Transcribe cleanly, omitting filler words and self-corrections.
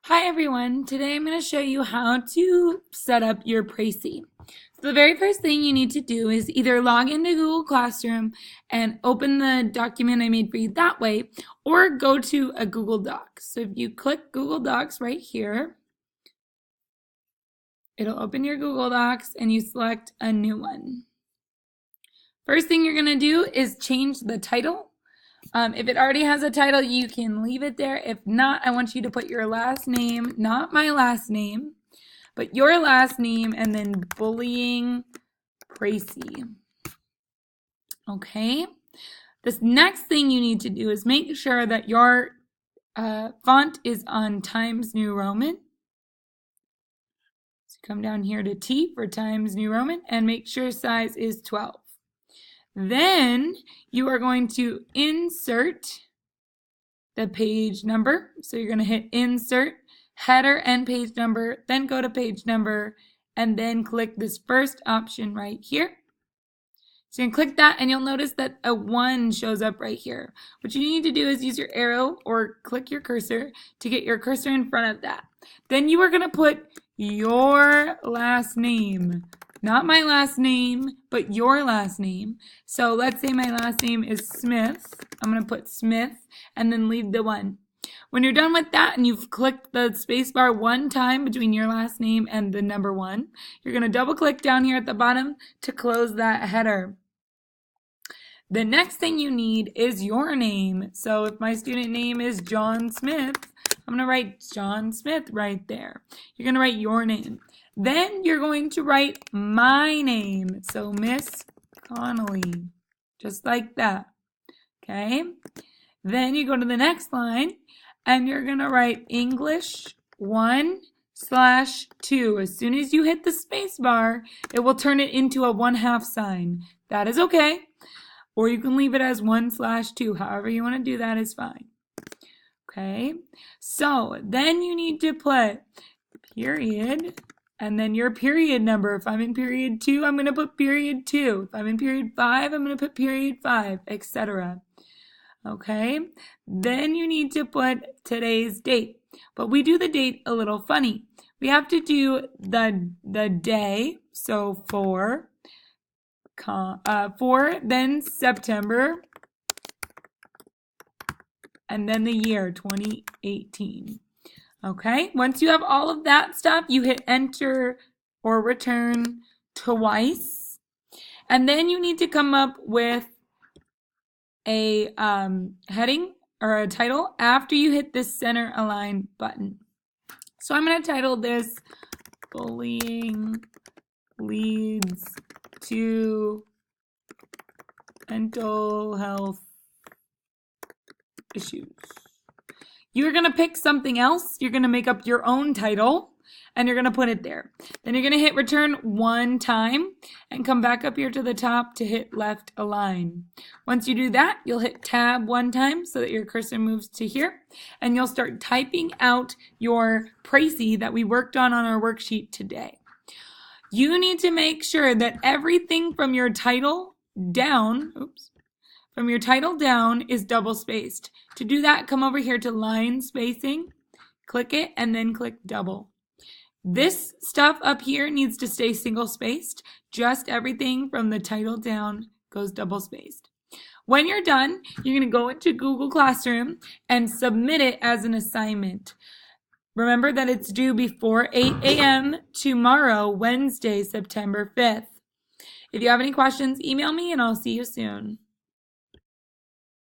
Hi everyone, today I'm going to show you how to set up your Precis. So the very first thing you need to do is either log into Google Classroom and open the document I made for you that way, or go to a Google Docs. So if you click Google Docs right here, it'll open your Google Docs and you select a new one. First thing you're going to do is change the title. If it already has a title, you can leave it there. If not, I want you to put your last name, not my last name, but your last name and then bullying Precis. Okay? This next thing you need to do is make sure that your font is on Times New Roman. So come down here to T for Times New Roman and make sure size is 12. Then you are going to insert the page number. So you're going to hit insert, header and page number, then go to page number, and then click this first option right here. So you can click that and you'll notice that a 1 shows up right here. What you need to do is use your arrow or click your cursor to get your cursor in front of that. Then you are going to put your last name. Not my last name, but your last name. So let's say my last name is Smith. I'm going to put Smith and then leave the 1. When you're done with that and you've clicked the spacebar one time between your last name and the number 1, you're going to double click down here at the bottom to close that header. The next thing you need is your name. So if my student name is John Smith, I'm going to write John Smith right there. You're going to write your name. Then you're going to write my name. So Miss Connolly, just like that. Okay? Then you go to the next line and you're going to write English 1/2. As soon as you hit the space bar, it will turn it into a 1/2 sign. That is okay. Or you can leave it as 1/2. However you want to do that is fine. Okay? So then you need to put period and then your period number. If I'm in period 2, I'm going to put period 2. If I'm in period 5, I'm going to put period 5, etc. Okay? Then you need to put today's date. But we do the date a little funny. We have to do the day, so 4, then September, and then the year 2018. Okay, once you have all of that stuff, you hit enter or return twice. And then you need to come up with a heading or a title after you hit this center align button. So I'm going to title this Bullying Leads to Mental Health Issues. You're going to pick something else. You're going to make up your own title and you're going to put it there. Then you're going to hit return 1 time and come back up here to the top to hit left align. Once you do that, you'll hit tab 1 time so that your cursor moves to here and you'll start typing out your Precis that we worked on our worksheet today. You need to make sure that everything from your title down, is double spaced. To do that, come over here to line spacing, click it, and then click double. This stuff up here needs to stay single spaced. Just everything from the title down goes double spaced. When you're done, you're going to go into Google Classroom and submit it as an assignment. Remember that it's due before 8 a.m. tomorrow, Wednesday, September 5th. If you have any questions, email me and I'll see you soon.